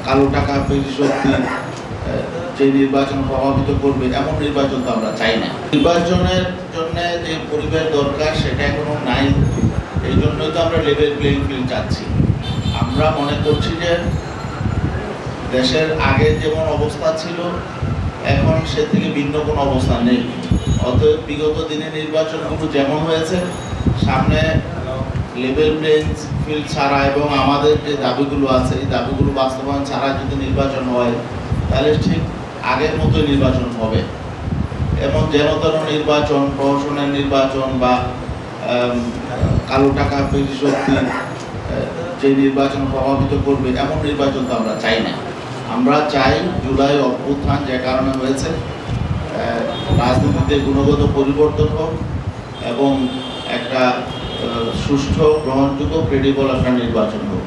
কালো টাকা পেশি শক্তি যে নির্বাচন প্রভাবিত করবে এমন নির্বাচন তো আমরা চাই না। নির্বাচনের জন্য যে পরিবেশ দরকার সেটা এখনো নাই, এই জন্যই তো আমরা লেভেল প্লেইং ফিল্ড চাচ্ছি। আমরা মনে করছি যে দেশের আগের যেমন অবস্থা ছিল এখন সে থেকে ভিন্ন কোনো অবস্থা নেই। অতএব বিগত দিনে নির্বাচনগুলো যেমন হয়েছে সামনে লেভেল প্লেইং ফিল্ড ছাড়া এবং আমাদের যে দাবিগুলো আছে এই দাবিগুলো বাস্তবায়ন ছাড়া যদি নির্বাচন হয় তাহলে ঠিক আগের মতো নির্বাচন হবে। এবং যেন তেন নির্বাচন, প্রহসনের নির্বাচন বা কালো টাকা পেশি শক্তি যে নির্বাচন প্রভাবিত করবে এমন নির্বাচন তো আমরা চাই না। আমরা চাই জুলাই অভ্যুত্থান যে কারণে হয়েছে রাজনীতিতে গুণগত পরিবর্তন হোক এবং একটা সুষ্ঠু, গ্রহণযোগ্য, ক্রেডিবল একটা নির্বাচন হোক।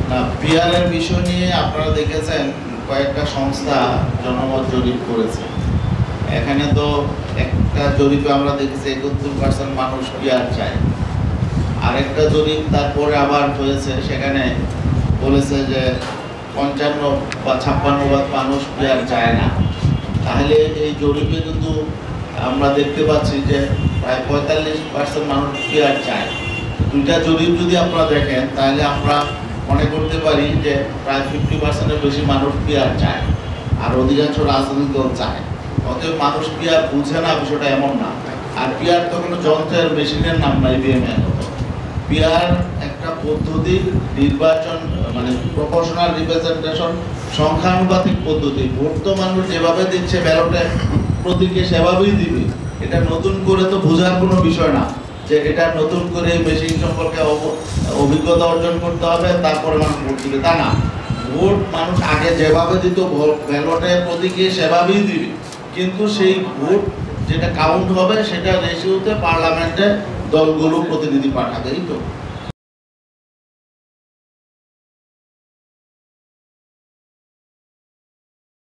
না, পিআরের বিষয় নিয়ে আপনারা দেখেছেন কয়েকটা সংস্থা জনমত জরিপ করেছে। এখানে তো একটা জরিপে আমরা দেখেছি 71% মানুষ পিআর চায়। আরেকটা জরিপ তারপরে আবার হয়েছে, সেখানে বলেছে যে 55 বা 56% মানুষ পিআর চায় না। তাহলে এই জরিপে কিন্তু আমরা দেখতে পাচ্ছি যে প্রায় 45% মানুষ পিআর চায়। দুইটা জরিপ যদি আপনারা দেখেন তাহলে আমরা মনে করতে পারি যে প্রায় 50%-এর বেশি মানুষ পিআর চায় আর অধিকাংশ রাজনৈতিক দল চায়। অতএব মানুষ পিআর বুঝে না বিষয়টা এমন না। আর পিআর তো কোনো যন্ত্রের, মেশিনের নাম না, ইভিএমের মতো। পিআর একটা পদ্ধতি, নির্বাচন মানে প্রপোর্শনাল রিপ্রেজেন্টেশন, সংখ্যানুপাতিক পদ্ধতি। ভোট তো মানুষ যেভাবে দিচ্ছে ব্যালটে প্রতীকে সেভাবেই দিবে। এটা নতুন করে তো বোঝার কোনো বিষয় না যে এটা নতুন করে মেশিন সম্পর্কে অভিজ্ঞতা অর্জন করতে হবে তারপরে মানুষ ভোট দিবে, তা না। ভোট মানুষ আগে যেভাবে দিত ব্যালটে প্রতীকে সেভাবেই দিবে, কিন্তু সেই ভোট যেটা কাউন্ট হবে সেটা রেশিওতে পার্লামেন্টে দলগুলো প্রতিনিধি পাঠাবে। এই তো